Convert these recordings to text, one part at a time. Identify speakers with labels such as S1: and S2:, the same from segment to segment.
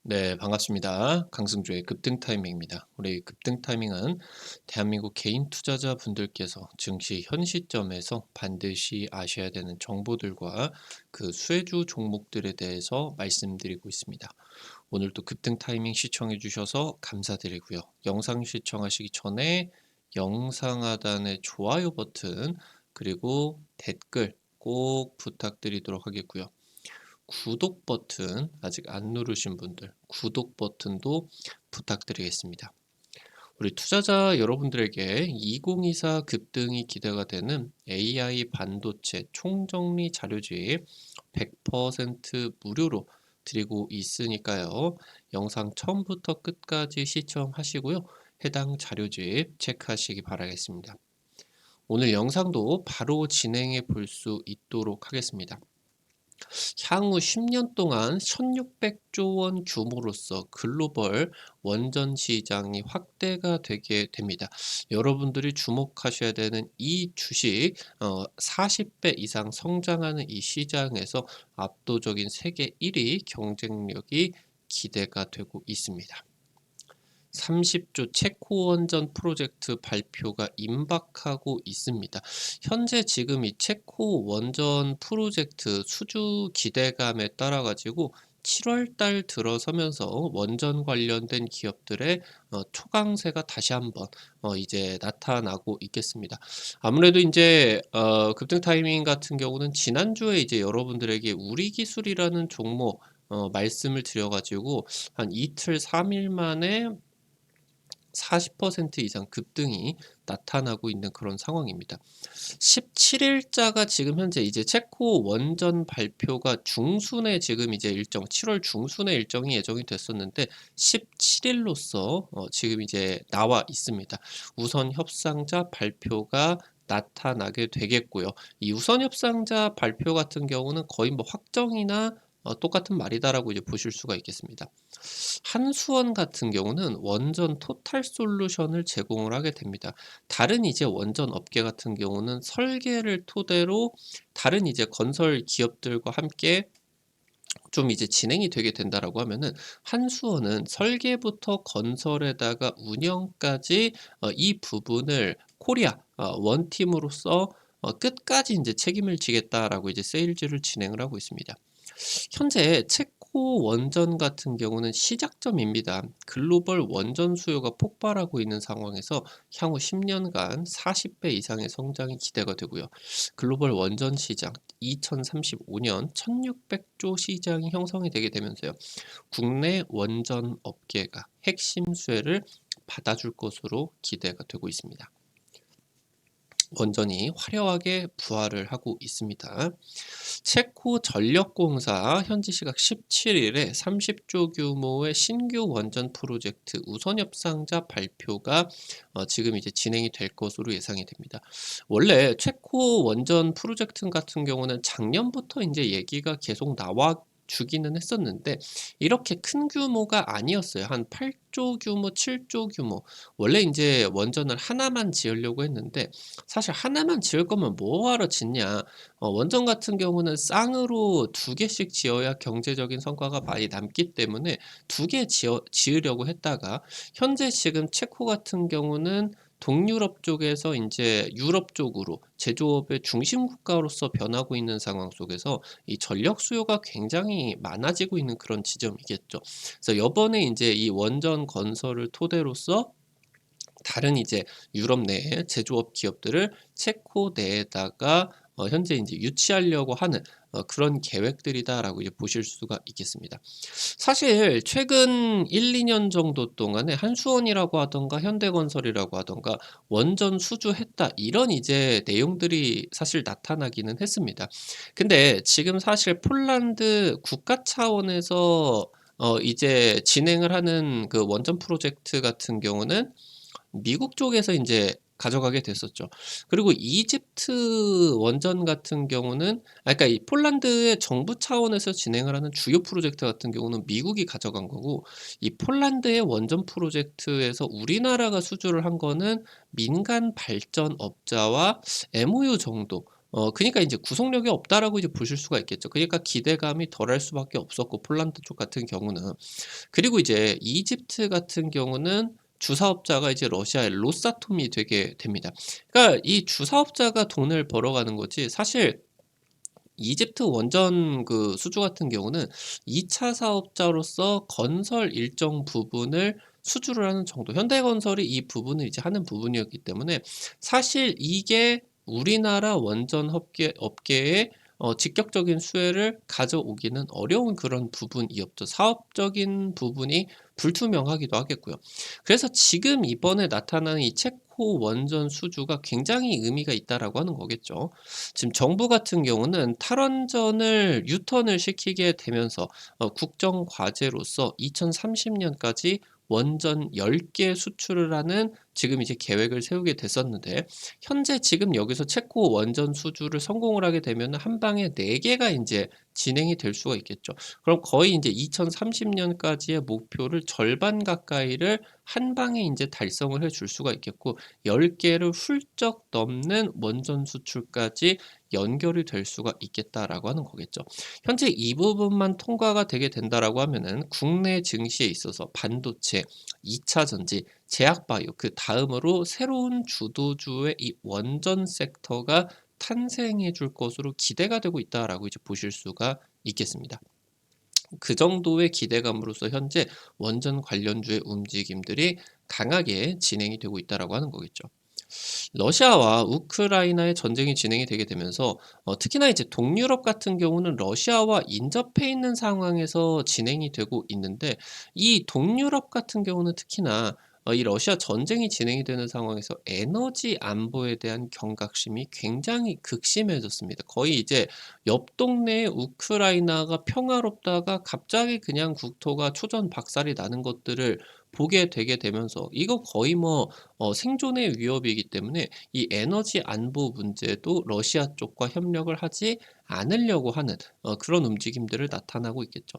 S1: 네, 반갑습니다. 강승주의 급등 타이밍입니다. 우리 급등 타이밍은 대한민국 개인 투자자 분들께서 증시 현 시점에서 반드시 아셔야 되는 정보들과 그 수혜주 종목들에 대해서 말씀드리고 있습니다. 오늘도 급등 타이밍 시청해 주셔서 감사드리고요. 영상 시청하시기 전에 영상 하단의 좋아요 버튼 그리고 댓글 꼭 부탁드리도록 하겠고요. 구독 버튼 아직 안 누르신 분들 구독 버튼도 부탁드리겠습니다. 우리 투자자 여러분들에게 2024 급등이 기대가 되는 AI 반도체 총정리 자료집 100% 무료로 드리고 있으니까요. 영상 처음부터 끝까지 시청하시고요. 해당 자료집 체크하시기 바라겠습니다. 오늘 영상도 바로 진행해 볼 수 있도록 하겠습니다. 향후 10년 동안 1600조 원 규모로서 글로벌 원전 시장이 확대가 되게 됩니다. 여러분들이 주목하셔야 되는 이 주식 40배 이상 성장하는 이 시장에서 압도적인 세계 1위 경쟁력이 기대가 되고 있습니다. 30조 체코 원전 프로젝트 발표가 임박하고 있습니다. 현재 지금 이 체코 원전 프로젝트 수주 기대감에 따라 가지고 7월 달 들어서면서 원전 관련된 기업들의 초강세가 다시 한번 이제 나타나고 있겠습니다. 아무래도 이제 급등 타이밍 같은 경우는 지난주에 이제 여러분들에게 우리기술이라는 종목 말씀을 드려가지고 한 이틀 3일 만에 40% 이상 급등이 나타나고 있는 그런 상황입니다. 17일자가 지금 현재 이제 체코 원전 발표가 중순에 지금 이제 일정 7월 중순에 일정이 예정이 됐었는데 17일로서 지금 이제 나와 있습니다. 우선 협상자 발표가 나타나게 되겠고요. 이 우선 협상자 발표 같은 경우는 거의 뭐 확정이나 똑같은 말이다라고 이제 보실 수가 있겠습니다. 한수원 같은 경우는 원전 토탈 솔루션을 제공을 하게 됩니다. 다른 이제 원전 업계 같은 경우는 설계를 토대로 다른 이제 건설 기업들과 함께 좀 이제 진행이 되게 된다라고 하면은 한수원은 설계부터 건설에다가 운영까지 이 부분을 코리아 원팀으로서 끝까지 이제 책임을 지겠다라고 이제 세일즈를 진행을 하고 있습니다. 현재 체코 원전 같은 경우는 시작점입니다. 글로벌 원전 수요가 폭발하고 있는 상황에서 향후 10년간 40배 이상의 성장이 기대가 되고요. 글로벌 원전 시장 2035년 1600조 시장이 형성이 되게 되면서요. 국내 원전 업계가 핵심 수혜를 받아줄 것으로 기대가 되고 있습니다. 원전이 화려하게 부활을 하고 있습니다. 체코 전력공사 현지 시각 17일에 30조 규모의 신규 원전 프로젝트 우선 협상자 발표가 지금 이제 진행이 될 것으로 예상이 됩니다. 원래 체코 원전 프로젝트 같은 경우는 작년부터 이제 얘기가 계속 나와 주기는 했었는데 이렇게 큰 규모가 아니었어요. 한 8조 규모, 7조 규모. 원래 이제 원전을 하나만 지으려고 했는데 사실 하나만 지을 거면 뭐하러 짓냐. 원전 같은 경우는 쌍으로 두 개씩 지어야 경제적인 성과가 많이 남기 때문에 두 개 지으려고 했다가 현재 지금 체코 같은 경우는 동유럽 쪽에서 이제 유럽 쪽으로 제조업의 중심 국가로서 변하고 있는 상황 속에서 이 전력 수요가 굉장히 많아지고 있는 그런 지점이겠죠. 그래서 이번에 이제 이 원전 건설을 토대로서 다른 이제 유럽 내 제조업 기업들을 체코 내에다가 현재 이제 유치하려고 하는 그런 계획들이다라고 이제 보실 수가 있겠습니다. 사실 최근 1-2년 정도 동안에 한수원이라고 하던가 현대건설이라고 하던가 원전 수주했다 이런 이제 내용들이 사실 나타나기는 했습니다. 근데 지금 사실 폴란드 국가 차원에서 이제 진행을 하는 그 원전 프로젝트 같은 경우는 미국 쪽에서 인제 가져가게 됐었죠. 그리고 이집트 원전 같은 경우는 그러니까 이 폴란드의 정부 차원에서 진행을 하는 주요 프로젝트 같은 경우는 미국이 가져간 거고 이 폴란드의 원전 프로젝트에서 우리나라가 수주를 한 거는 민간 발전업자와 MOU 정도 그니까 이제 '구속력이 없다.'라고 이제 보실 수가 있겠죠. 그니까 기대감이 덜할 수밖에 없었고 폴란드 쪽 같은 경우는. 그리고 이제 이집트 같은 경우는 주사업자가 이제 러시아의 로사톰이 되게 됩니다. 그러니까 이 주사업자가 돈을 벌어가는 거지 사실 이집트 원전 그 수주 같은 경우는 2차 사업자로서 건설 일정 부분을 수주를 하는 정도. 현대건설이 이 부분을 이제 하는 부분이었기 때문에 사실 이게 우리나라 원전 업계에 직격적인 수혜를 가져오기는 어려운 그런 부분이었죠. 사업적인 부분이 불투명하기도 하겠고요. 그래서 지금 이번에 나타나는 이 체코 원전 수주가 굉장히 의미가 있다라고 하는 거겠죠. 지금 정부 같은 경우는 탈원전을 유턴을 시키게 되면서 국정 과제로서 2030년까지 원전 10개 수출을 하는 지금 이제 계획을 세우게 됐었는데 현재 지금 여기서 체코 원전 수주를 성공을 하게 되면 한 방에 4개가 이제 진행이 될 수가 있겠죠. 그럼 거의 이제 2030년까지의 목표를 절반 가까이를 한 방에 이제 달성을 해줄 수가 있겠고 10개를 훌쩍 넘는 원전 수출까지 연결이 될 수가 있겠다라고 하는 거겠죠. 현재 이 부분만 통과가 되게 된다라고 하면은 국내 증시에 있어서 반도체, 2차 전지, 제약바이오 그 다음으로 새로운 주도주의 이 원전 섹터가 탄생해 줄 것으로 기대가 되고 있다라고 이제 보실 수가 있겠습니다. 그 정도의 기대감으로서 현재 원전 관련주의 움직임들이 강하게 진행이 되고 있다라고 하는 거겠죠. 러시아와 우크라이나의 전쟁이 진행이 되게 되면서 특히나 이제 동유럽 같은 경우는 러시아와 인접해 있는 상황에서 진행이 되고 있는데 이 동유럽 같은 경우는 특히나 이 러시아 전쟁이 진행이 되는 상황에서 에너지 안보에 대한 경각심이 굉장히 극심해졌습니다. 거의 이제 옆 동네에 우크라이나가 평화롭다가 갑자기 그냥 국토가 초전박살이 나는 것들을 보게 되게 되면서 이거 거의 뭐 생존의 위협이기 때문에 이 에너지 안보 문제도 러시아 쪽과 협력을 하지 않으려고 하는 그런 움직임들을 나타나고 있겠죠.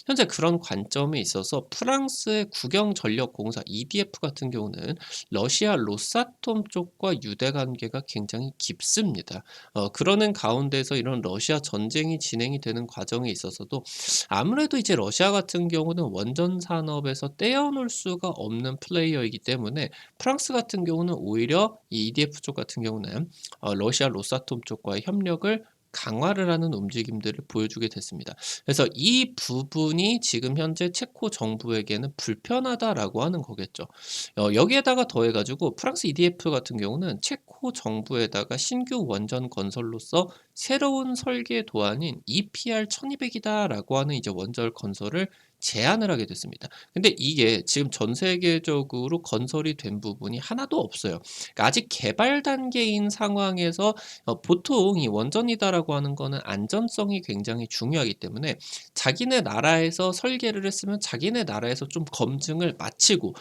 S1: 현재 그런 관점에 있어서 프랑스의 국영전력공사 EDF 같은 경우는 러시아 로사톰 쪽과 유대 관계가 굉장히 깊습니다. 그러는 가운데서 이런 러시아 전쟁이 진행이 되는 과정에 있어서도 아무래도 이제 러시아 같은 경우는 원전 산업에서 떼어놓을 수가 없는 플레이어이기 때문에 프랑스 같은 경우는 오히려 이 EDF 쪽 같은 경우는 러시아 로사톰 쪽과의 협력을 강화를 하는 움직임들을 보여주게 됐습니다. 그래서 이 부분이 지금 현재 체코 정부에게는 불편하다라고 하는 거겠죠. 여기에다가 더해가지고 프랑스 EDF 같은 경우는 체코 정부에다가 신규 원전 건설로서 새로운 설계 도안인 EPR 1200이다라고 하는 이제 원전 건설을 제안을 하게 됐습니다. 근데 이게 지금 전 세계적으로 건설이 된 부분이 하나도 없어요. 그러니까 아직 개발 단계인 상황에서 보통 이 원전이다라고 하는 거는 안전성이 굉장히 중요하기 때문에 자기네 나라에서 설계를 했으면 자기네 나라에서 좀 검증을 마치고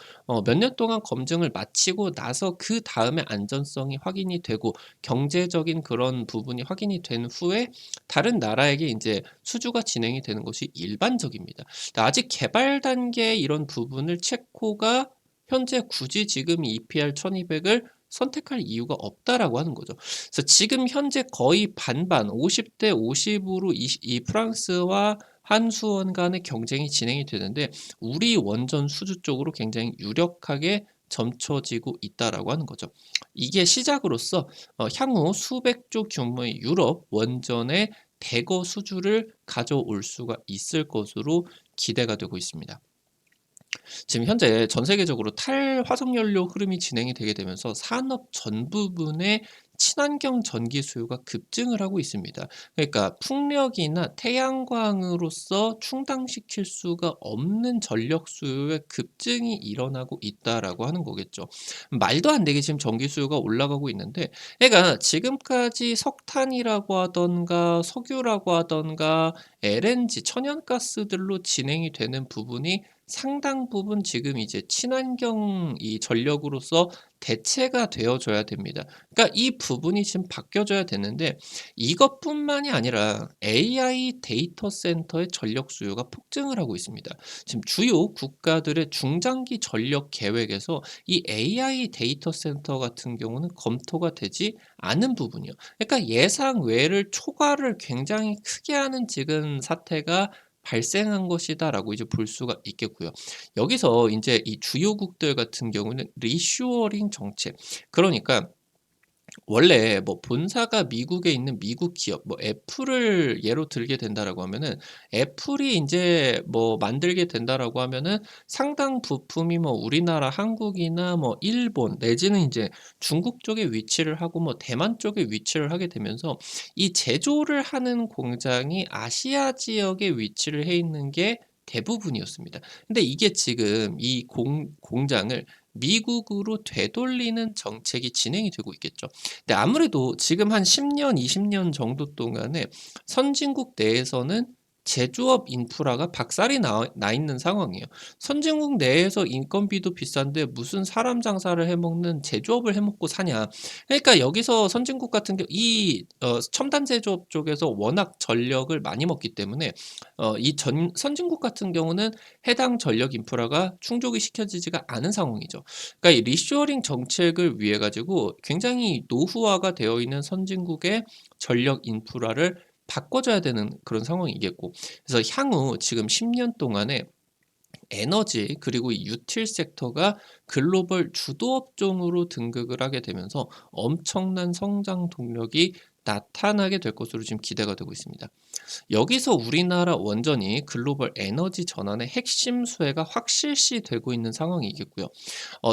S1: 몇 년 동안 검증을 마치고 나서 그 다음에 안전성이 확인이 되고 경제적인 그런 부분이 확인이 된 후에 다른 나라에게 이제 수주가 진행이 되는 것이 일반적입니다. 아직 개발 단계 이런 부분을 체코가 현재 굳이 지금 EPR 1200을 선택할 이유가 없다라고 하는 거죠. 그래서 지금 현재 거의 반반 50대 50으로 이 프랑스와 한수원 간의 경쟁이 진행이 되는데 우리 원전 수주 쪽으로 굉장히 유력하게 점쳐지고 있다라고 하는 거죠. 이게 시작으로서 향후 수백조 규모의 유럽 원전의 대거 수주를 가져올 수가 있을 것으로 기대가 되고 있습니다. 지금 현재 전 세계적으로 탈화석연료 흐름이 진행이 되게 되면서 산업 전 부분의 친환경 전기 수요가 급증을 하고 있습니다. 그러니까 풍력이나 태양광으로서 충당시킬 수가 없는 전력 수요의 급증이 일어나고 있다라고 하는 거겠죠. 말도 안 되게 지금 전기 수요가 올라가고 있는데, 그러니까 지금까지 석탄이라고 하던가 석유라고 하던가 LNG 천연가스들로 진행이 되는 부분이 상당 부분 지금 이제 친환경 이 전력으로서 대체가 되어줘야 됩니다. 그러니까 이 부분이 지금 바뀌어져야 되는데 이것뿐만이 아니라 AI 데이터 센터의 전력 수요가 폭증을 하고 있습니다. 지금 주요 국가들의 중장기 전력 계획에서 이 AI 데이터 센터 같은 경우는 검토가 되지 않은 부분이요. 그러니까 예상 외를 초과를 굉장히 크게 하는 지금 사태가 발생한 것이다라고 이제 볼 수가 있겠고요. 여기서 인제 이 주요국들 같은 경우는 리쇼어링 정책, 그러니까 원래 뭐 본사가 미국에 있는 미국 기업 뭐 애플을 예로 들게 된다라고 하면은 애플이 인제 뭐 만들게 된다라고 하면은 상당 부품이 뭐 우리나라 한국이나 뭐 일본 내지는 인제 중국 쪽에 위치를 하고 뭐 대만 쪽에 위치를 하게 되면서 이 제조를 하는 공장이 아시아 지역에 위치를 해 있는 게 대부분이었습니다. 근데 이게 지금 이 공장을 미국으로 되돌리는 정책이 진행이 되고 있겠죠. 근데 아무래도 지금 한 10 년, 20년 정도 동안에 선진국 내에서는 제조업 인프라가 박살이 나 있는 상황이에요. 선진국 내에서 인건비도 비싼데 무슨 사람 장사를 해 먹는 제조업을 해 먹고 사냐. 그러니까 여기서 선진국 같은 경우 이 첨단 제조업 쪽에서 워낙 전력을 많이 먹기 때문에 이 선진국 같은 경우는 해당 전력 인프라가 충족이 시켜지지가 않은 상황이죠. 그러니까 이 리쇼어링 정책을 위해 가지고 굉장히 노후화가 되어 있는 선진국의 전력 인프라를 바꿔줘야 되는 그런 상황이겠고, 그래서 향후 지금 10년 동안에 에너지 그리고 이 유틸 섹터가 글로벌 주도 업종으로 등극을 하게 되면서 엄청난 성장 동력이 나타나게 될 것으로 지금 기대가 되고 있습니다. 여기서 우리나라 원전이 글로벌 에너지 전환의 핵심 수혜가 확실시 되고 있는 상황이겠고요.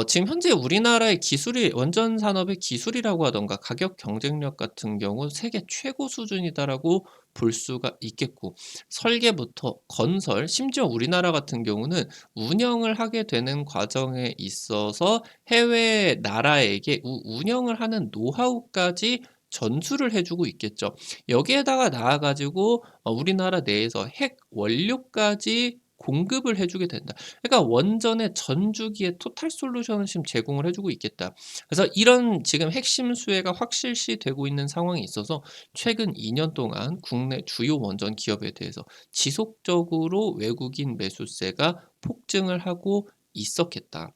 S1: 지금 현재 우리나라의 기술이 원전 산업의 기술이라고 하던가 가격 경쟁력 같은 경우 세계 최고 수준이다라고 볼 수가 있겠고, 설계부터 건설, 심지어 우리나라 같은 경우는 운영을 하게 되는 과정에 있어서 해외 나라에게 운영을 하는 노하우까지 전수를 해주고 있겠죠. 여기에다가 나아 가지고 우리나라 내에서 핵 원료까지 공급을 해주게 된다. 그러니까 원전의 전주기의 토탈 솔루션을 지금 제공을 해주고 있겠다. 그래서 이런 지금 핵심 수혜가 확실시 되고 있는 상황이 있어서 최근 2년 동안 국내 주요 원전 기업에 대해서 지속적으로 외국인 매수세가 폭증을 하고 있었겠다.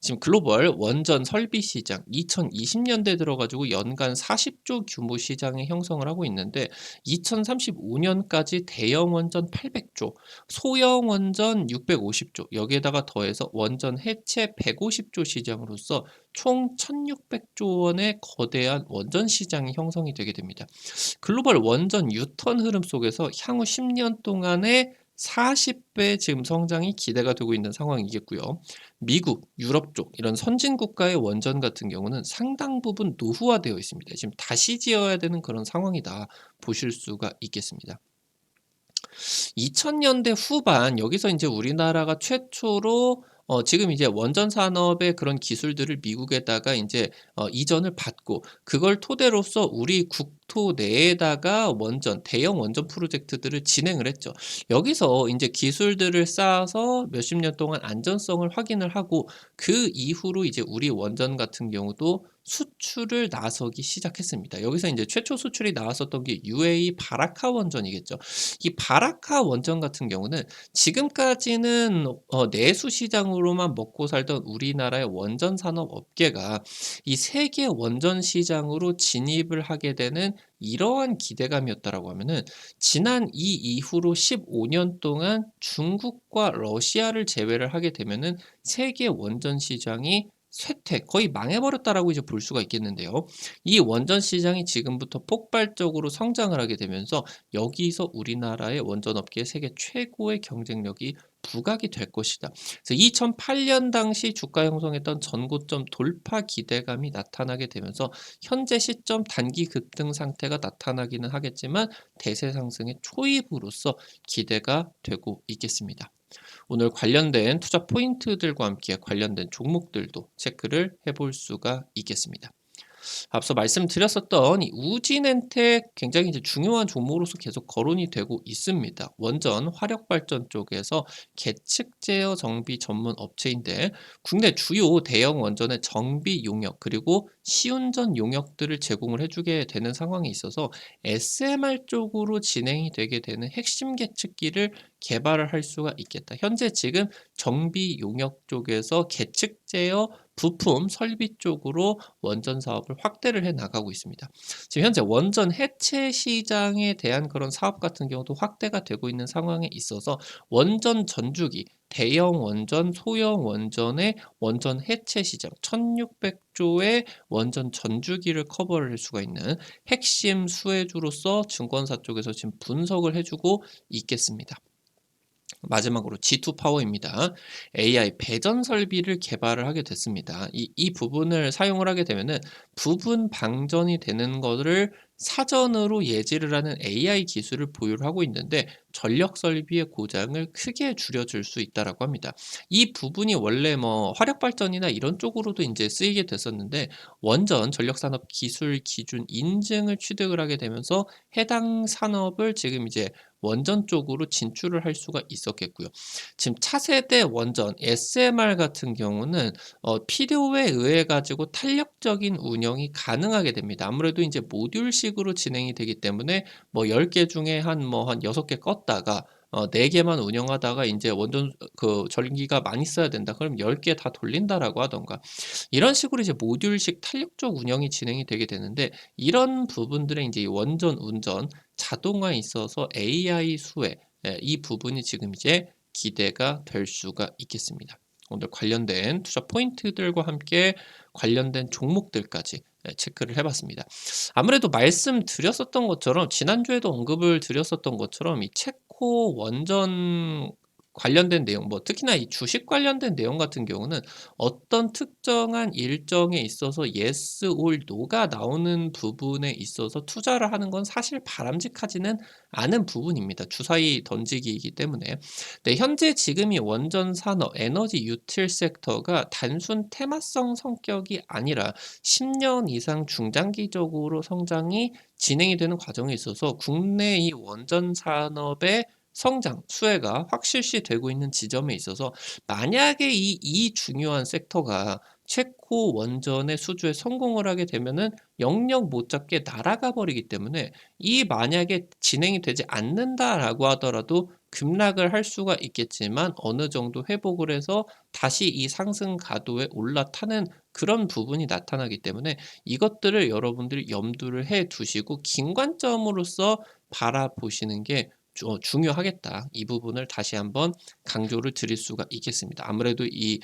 S1: 지금 글로벌 원전 설비 시장 2020년대 들어가지고 연간 40조 규모 시장의 형성을 하고 있는데 2035년까지 대형 원전 800조, 소형 원전 650조, 여기에다가 더해서 원전 해체 150조 시장으로서 총 1600조 원의 거대한 원전 시장이 형성이 되게 됩니다. 글로벌 원전 유턴 흐름 속에서 향후 10년 동안의 40배 지금 성장이 기대가 되고 있는 상황이겠고요. 미국, 유럽 쪽 이런 선진 국가의 원전 같은 경우는 상당 부분 노후화되어 있습니다. 지금 다시 지어야 되는 그런 상황이다 보실 수가 있겠습니다. 2000년대 후반 여기서 이제 우리나라가 최초로 지금 이제 원전 산업의 그런 기술들을 미국에다가 이제 이전을 받고 그걸 토대로서 우리 국토 내에다가 원전, 대형 원전 프로젝트들을 진행을 했죠. 여기서 이제 기술들을 쌓아서 몇십 년 동안 안전성을 확인을 하고 그 이후로 이제 우리 원전 같은 경우도 수출을 나서기 시작했습니다. 여기서 이제 최초 수출이 나왔었던 게 UAE 바라카 원전이겠죠. 이 바라카 원전 같은 경우는 지금까지는 내수 시장으로만 먹고 살던 우리나라의 원전 산업 업계가 이 세계 원전 시장으로 진입을 하게 되는 이러한 기대감이었다라고 하면은 지난 이 이후로 15년 동안 중국과 러시아를 제외를 하게 되면은 세계 원전 시장이 쇠퇴, 거의 망해버렸다라고 이제 볼 수가 있겠는데요. 이 원전 시장이 지금부터 폭발적으로 성장을 하게 되면서 여기서 우리나라의 원전 업계의 세계 최고의 경쟁력이 부각이 될 것이다. 그래서 2008년 당시 주가 형성했던 전고점 돌파 기대감이 나타나게 되면서 현재 시점 단기 급등 상태가 나타나기는 하겠지만 대세 상승의 초입으로서 기대가 되고 있겠습니다. 오늘 관련된 투자 포인트들과 함께 관련된 종목들도 체크를 해볼 수가 있겠습니다. 앞서 말씀드렸었던 이 우진엔텍 굉장히 이제 중요한 종목으로서 계속 거론이 되고 있습니다. 원전 화력 발전 쪽에서 계측 제어 정비 전문 업체인데 국내 주요 대형 원전의 정비 용역 그리고 시운전 용역들을 제공을 해주게 되는 상황이 있어서 SMR 쪽으로 진행이 되게 되는 핵심 계측기를 개발을 할 수가 있겠다. 현재 지금 정비 용역 쪽에서 계측 제어 부품 설비 쪽으로 원전 사업을 확대를 해 나가고 있습니다. 지금 현재 원전 해체 시장에 대한 그런 사업 같은 경우도 확대가 되고 있는 상황에 있어서 원전 전주기, 대형 원전, 소형 원전의 원전 해체 시장 1600조의 원전 전주기를 커버를 할 수가 있는 핵심 수혜주로서 증권사 쪽에서 지금 분석을 해주고 있겠습니다. 마지막으로 G2 파워입니다. AI 배전 설비를 개발을 하게 됐습니다. 이 부분을 사용을 하게 되면은 부분 방전이 되는 것을 사전으로 예지를 하는 AI 기술을 보유를 하고 있는데 전력 설비의 고장을 크게 줄여줄 수 있다라고 합니다. 이 부분이 원래 뭐 화력 발전이나 이런 쪽으로도 이제 쓰이게 됐었는데 원전 전력 산업 기술 기준 인증을 취득을 하게 되면서 해당 산업을 지금 이제 원전 쪽으로 진출을 할 수가 있었겠고요. 지금 차세대 원전 SMR 같은 경우는 필요에 의해 가지고 탄력적인 운영이 가능하게 됩니다. 아무래도 이제 모듈식으로 진행이 되기 때문에 뭐 10개 중에 한 6개 껐다가 4개만 운영하다가 이제 원전 그 전기가 많이 써야 된다. 그럼 10개 다 돌린다라고 하던가. 이런 식으로 이제 모듈식 탄력적 운영이 진행이 되게 되는데 이런 부분들의 이제 원전 운전 자동화에 있어서 AI 수혜 이 부분이 지금 이제 기대가 될 수가 있겠습니다. 오늘 관련된 투자 포인트들과 함께 관련된 종목들까지 체크를 해봤습니다. 아무래도 말씀드렸었던 것처럼 지난주에도 언급을 드렸었던 것처럼 이 체코 원전 관련된 내용, 뭐 특히나 이 주식 관련된 내용 같은 경우는 어떤 특정한 일정에 있어서 yes or no가 나오는 부분에 있어서 투자를 하는 건 사실 바람직하지는 않은 부분입니다. 주사위 던지기이기 때문에. 네, 현재 지금 이 원전 산업, 에너지 유틸 섹터가 단순 테마성 성격이 아니라 10년 이상 중장기적으로 성장이 진행이 되는 과정에 있어서 국내 이 원전 산업의 성장, 수혜가 확실시 되고 있는 지점에 있어서 만약에 이 중요한 섹터가 체코 원전의 수주에 성공을 하게 되면은 영영 못 잡게 날아가 버리기 때문에 이 만약에 진행이 되지 않는다라고 하더라도 급락을 할 수가 있겠지만 어느 정도 회복을 해서 다시 이 상승 가도에 올라타는 그런 부분이 나타나기 때문에 이것들을 여러분들이 염두를 해 두시고 긴 관점으로서 바라보시는 게 중요하겠다. 이 부분을 다시 한번 강조를 드릴 수가 있겠습니다. 아무래도 이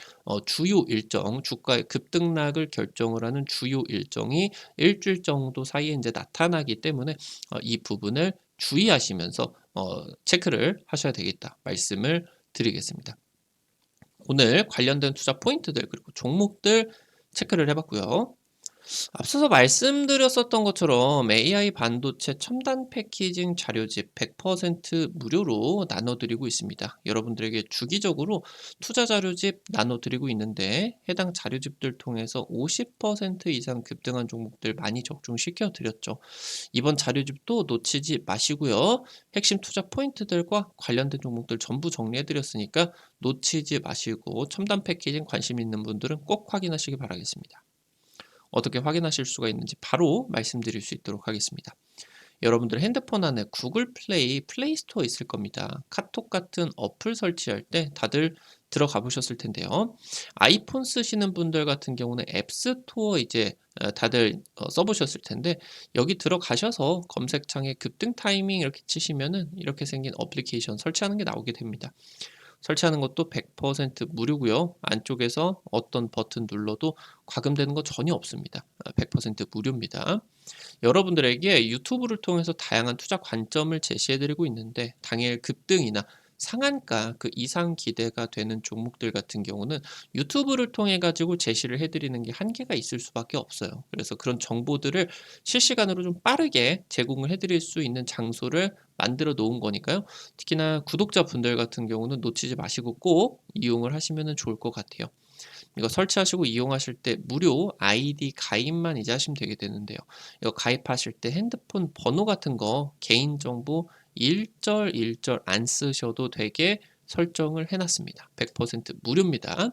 S1: 주요 일정, 주가의 급등락을 결정을 하는 주요 일정이 일주일 정도 사이에 이제 나타나기 때문에 이 부분을 주의하시면서 체크를 하셔야 되겠다. 말씀을 드리겠습니다. 오늘 관련된 투자 포인트들 그리고 종목들 체크를 해봤고요. 앞서서 말씀드렸었던 것처럼 AI 반도체 첨단 패키징 자료집 100% 무료로 나눠드리고 있습니다. 여러분들에게 주기적으로 투자 자료집 나눠드리고 있는데 해당 자료집들 통해서 50% 이상 급등한 종목들 많이 적중시켜 드렸죠. 이번 자료집도 놓치지 마시고요. 핵심 투자 포인트들과 관련된 종목들 전부 정리해 드렸으니까 놓치지 마시고 첨단 패키징 관심 있는 분들은 꼭 확인하시기 바라겠습니다. 어떻게 확인하실 수가 있는지 바로 말씀드릴 수 있도록 하겠습니다. 여러분들 핸드폰 안에 구글 플레이 스토어 있을 겁니다. 카톡 같은 어플 설치할 때 다들 들어가 보셨을 텐데요. 아이폰 쓰시는 분들 같은 경우는 앱스토어 이제 다들 써보셨을 텐데 여기 들어가셔서 검색창에 급등 타이밍 이렇게 치시면은 이렇게 생긴 어플리케이션 설치하는 게 나오게 됩니다. 설치하는 것도 100% 무료고요. 안쪽에서 어떤 버튼 눌러도 과금되는 거 전혀 없습니다. 100% 무료입니다. 여러분들에게 유튜브를 통해서 다양한 투자 관점을 제시해드리고 있는데 당일 급등이나 상한가 그 이상 기대가 되는 종목들 같은 경우는 유튜브를 통해 가지고 제시를 해드리는 게 한계가 있을 수밖에 없어요. 그래서 그런 정보들을 실시간으로 좀 빠르게 제공을 해드릴 수 있는 장소를 만들어 놓은 거니까요. 특히나 구독자분들 같은 경우는 놓치지 마시고 꼭 이용을 하시면 좋을 것 같아요. 이거 설치하시고 이용하실 때 무료 아이디 가입만 이제 하시면 되게 되는데요. 이거 가입하실 때 핸드폰 번호 같은 거 개인정보 일절 안 쓰셔도 되게 설정을 해놨습니다. 100% 무료입니다.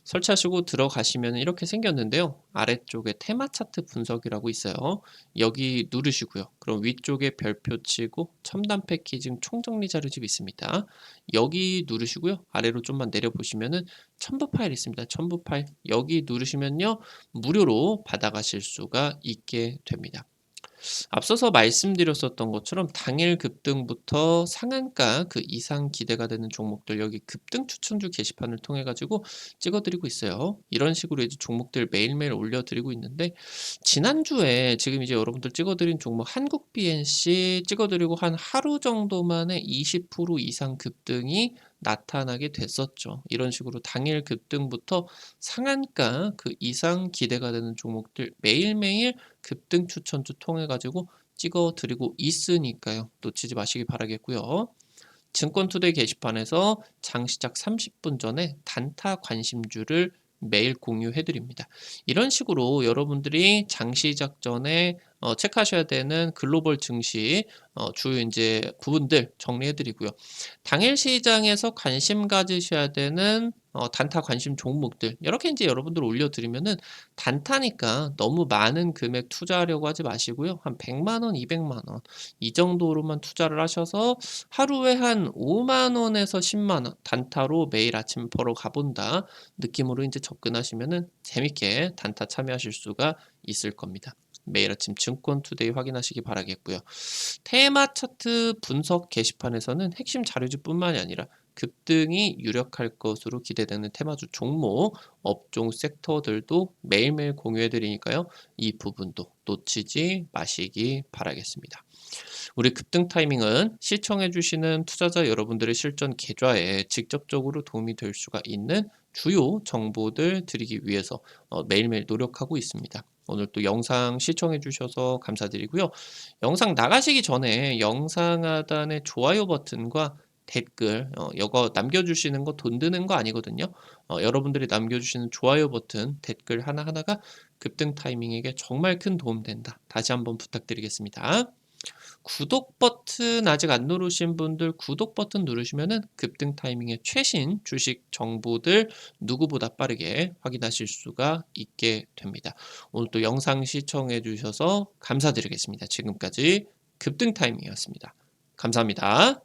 S1: 설치하시고 들어가시면 이렇게 생겼는데요. 아래쪽에 테마 차트 분석이라고 있어요. 여기 누르시고요. 그럼 위쪽에 별표 치고 첨단 패키징 총정리 자료집이 있습니다. 여기 누르시고요. 아래로 좀만 내려보시면은 첨부 파일 있습니다. 첨부 파일 여기 누르시면요. 무료로 받아가실 수가 있게 됩니다. 앞서서 말씀드렸었던 것처럼 당일 급등부터 상한가 그 이상 기대가 되는 종목들 여기 급등 추천주 게시판을 통해 가지고 찍어드리고 있어요. 이런 식으로 이제 종목들 매일매일 올려드리고 있는데 지난주에 지금 이제 여러분들 찍어드린 종목 한국 BNC 찍어드리고 한 하루 정도 만에 20% 이상 급등이 나타나게 됐었죠. 이런 식으로 당일 급등부터 상한가 그 이상 기대가 되는 종목들 매일매일 급등 추천주 통해 가지고 찍어 드리고 있으니까요. 놓치지 마시기 바라겠고요. 증권투데이 게시판에서 장 시작 30분 전에 단타 관심주를 매일 공유해 드립니다. 이런 식으로 여러분들이 장 시작 전에 체크하셔야 되는 글로벌 증시 주요 이제 부분들 정리해 드리고요. 당일 시장에서 관심 가지셔야 되는 단타 관심 종목들 이렇게 이제 여러분들 올려드리면은 단타니까 너무 많은 금액 투자하려고 하지 마시고요. 한 100만 원, 200만 원 이 정도로만 투자를 하셔서 하루에 한 5만 원에서 10만 원 단타로 매일 아침 벌어 가본다 느낌으로 이제 접근하시면은 재밌게 단타 참여하실 수가 있을 겁니다. 매일 아침 증권투데이 확인하시기 바라겠고요. 테마 차트 분석 게시판에서는 핵심 자료주뿐만이 아니라 급등이 유력할 것으로 기대되는 테마주 종목, 업종 섹터들도 매일매일 공유해 드리니까요. 이 부분도 놓치지 마시기 바라겠습니다. 우리 급등 타이밍은 시청해 주시는 투자자 여러분들의 실전 계좌에 직접적으로 도움이 될 수가 있는 주요 정보들 드리기 위해서 매일매일 노력하고 있습니다. 오늘 또 영상 시청해 주셔서 감사드리고요. 영상 나가시기 전에 영상 하단의 좋아요 버튼과 댓글 이거 남겨주시는 거 돈 드는 거 아니거든요. 여러분들이 남겨주시는 좋아요 버튼 댓글 하나하나가 급등 타이밍에게 정말 큰 도움 된다. 다시 한번 부탁드리겠습니다. 구독 버튼 아직 안 누르신 분들 구독 버튼 누르시면은 급등 타이밍의 최신 주식 정보들 누구보다 빠르게 확인하실 수가 있게 됩니다. 오늘 또 영상 시청해 주셔서 감사드리겠습니다. 지금까지 급등 타이밍이었습니다. 감사합니다.